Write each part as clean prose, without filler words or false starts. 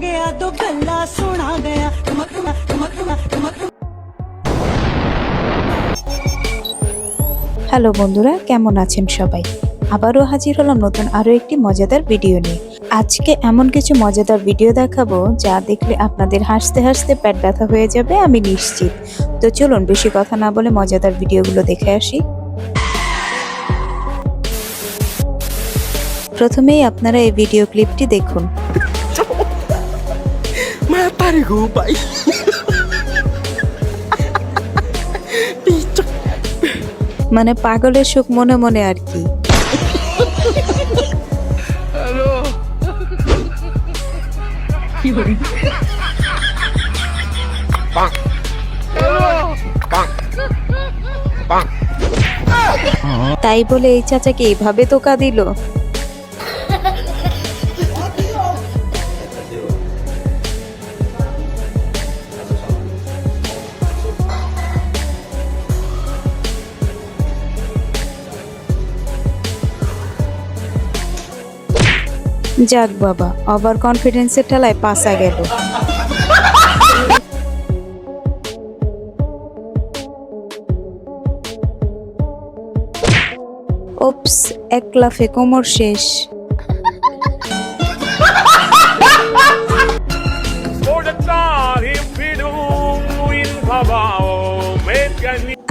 गया तो गल्ला सुना गया। হ্যালো বন্ধুরা, কেমন আছেন সবাই? আবারও হাজির হলাম নতুন আরো একটি মজাদার ভিডিও নিয়ে। আজকে এমন কিছু মজাদার ভিডিও দেখাবো যা দেখলে আপনাদের হাসতে হাসতে পেট ব্যথা হয়ে যাবে, আমি নিশ্চিত। তো চলুন বেশি কথা না বলে মজাদার ভিডিওগুলো দেখে আসি। প্রথমেই আপনারা এই ভিডিও ক্লিপটি দেখুন। মানে পাগলের সুখ মনে মনে আর কি। তাই বলে এই চাচাকে এইভাবে তোকা দিল। যাক বাবা, ওভার কনফিডেন্সের ঠেলায় পাসা গেল। ওপস, এক লাফে কোমর শেষ।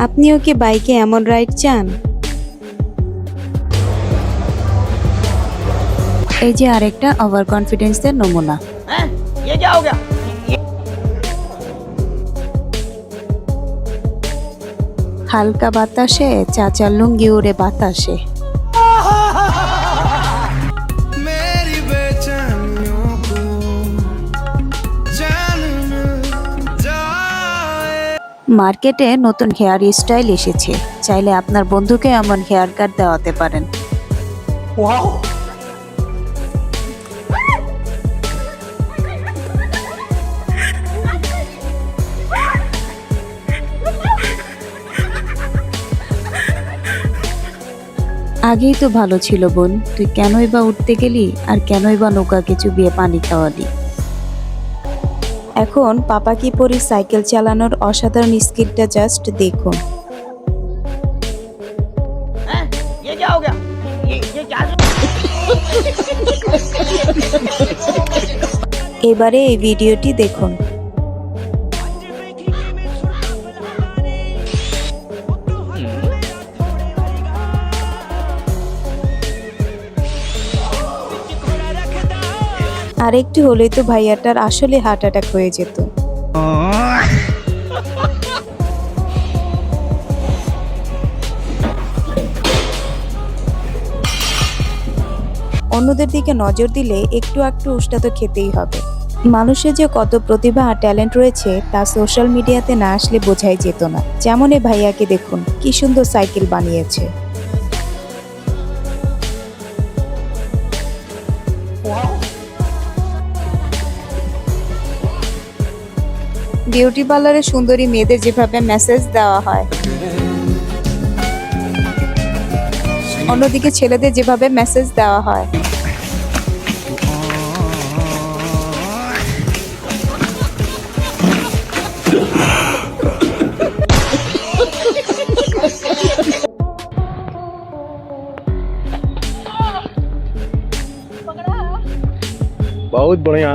আপনিও কি বাইকে এমন রাইড চান? এই যে আরেকটা ওভার কনফিডেন্সের নমুনা। হালকা বাতাসে চাচার লুঙ্গি উড়ে বাতাসে। মার্কেটে নতুন হেয়ার স্টাইল এসেছে, চাইলে আপনার বন্ধুকে এমন হেয়ার কাট দেওয়াতে পারেন। আগেই তো ভালো ছিল বোন, তুই কেনই বা উঠতে গেলি আর কেনই বা নৌকাকে চুবিয়ে পানি খাওয়ালি। এখন পাপা কি পরি সাইকেল চালানোর অসাধারণ স্কিলটা জাস্ট দেখুন। এবারে এই ভিডিওটি দেখুন। আর একটু হলেই তো ভাইয়াটার আসলে হার্ট অ্যাটাক হয়ে যেত। অন্যদের দিকে নজর দিলে একটু একটু উষ্টা তো খেতেই হবে। মানুষের যে কত প্রতিভা আর ট্যালেন্ট রয়েছে তা সোশ্যাল মিডিয়াতে না আসলে বোঝাই যেত না। যেমন এই ভাইয়াকে দেখুন, কি সুন্দর সাইকেল বানিয়েছে। বিউটি পার্লারে সুন্দরী মেয়েদের যেভাবে মেসেজ দেওয়া হয়, অন্যদিকে ছেলেদের যেভাবে মেসেজ দেওয়া হয়। बहुत बढ़िया।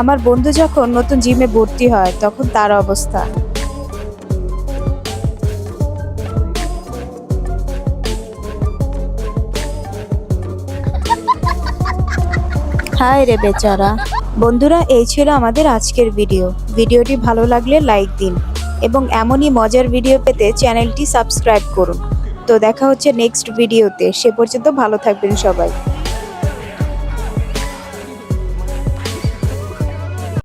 আমার বন্ধু যখন নতুন জিমে ভর্তি হয় তখন তার অবস্থা। হায় রে বেচারা। বন্ধুরা, এই ছিল আমাদের আজকের ভিডিওটি ভালো লাগলে লাইক দিন এবং এমনই মজার ভিডিও পেতে চ্যানেলটি সাবস্ক্রাইব করুন। তো দেখা হচ্ছে নেক্সট ভিডিওতে, সে পর্যন্ত ভালো থাকবেন সবাই।